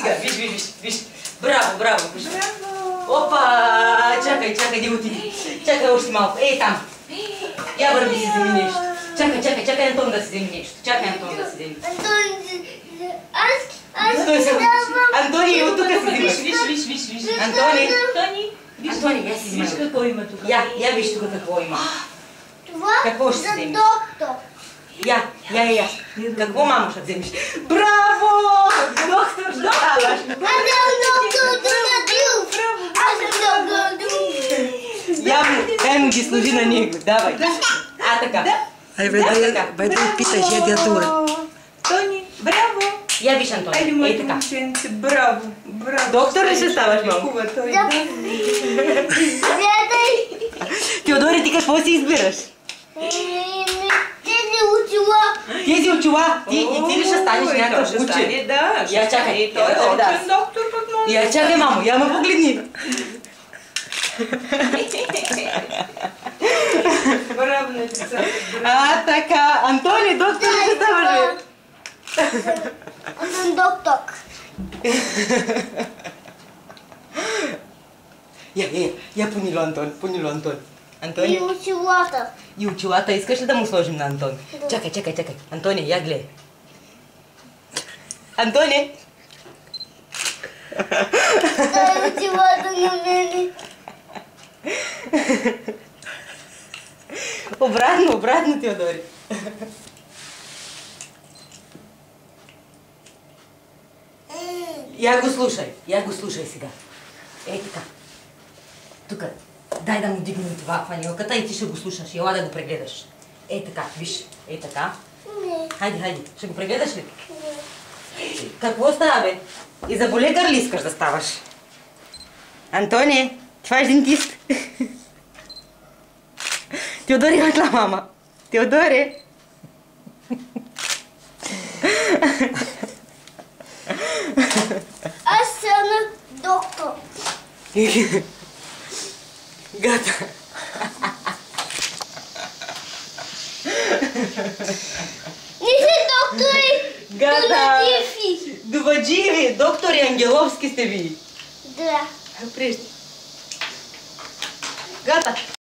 сега, виж. Браво. Опа, чакай, не отиди. Чакай още малко. Ей там. Я върви си вземи нещо. Чакай Антон да си вземи нещо. Антони, от тук си взимаш. Виж. Антони, я си взимаш. Виж какво има тук. Я виж тук какво има. Това Какво ще за вземеш? доктор. Я. Какво, мамо, ще вземеш? Браво! Доктор, ще ставаш. Аз съм доктор Дунадил. Дай му ги служи на него, давай. Така. Vai da pita și de atură. Тони, браво! Я виж, Антони. Айде, Ей моите така. момченце, браво! Доктор ли ще ставаш, мамо? Хубава той, Да. Гледай. Теодори, ти какво си избираш? Тези очила. Тези очила. Ти ли ще станеш някакъв ще учен? стане, да. Я чакай. Той е очен доктор, пък може. Я чакай, мамо, я ме погледни. Браво на децата. Така. Антони, доктор ли ще ставаш, бе? Аз съм доктор. Я понило, Антон. Антони. И очилата. И очилата, искаш ли да му сложим на Антон? Да. Чакай. Антони, я гледай. Антони. Дай очилата на мене. Обратно, Теодори. Я го слушай сега. Ей така. Тук. Дай да му дигнем това фанилката и ти ще го слушаш. Ела да го прегледаш. Ей така, виж. Ей така. Не. Хайде. Ще го прегледаш ли? Какво става, бе? И за болекар ли искаш да ставаш? Антони, това е дентист. Теодори, отла, мама. Теодори. Аз съм доктор. Гата. Не са доктори. Гата. Дунадиви. Дуваджиеви, доктори Ангеловски сте ви. Да. Прежде. Гата.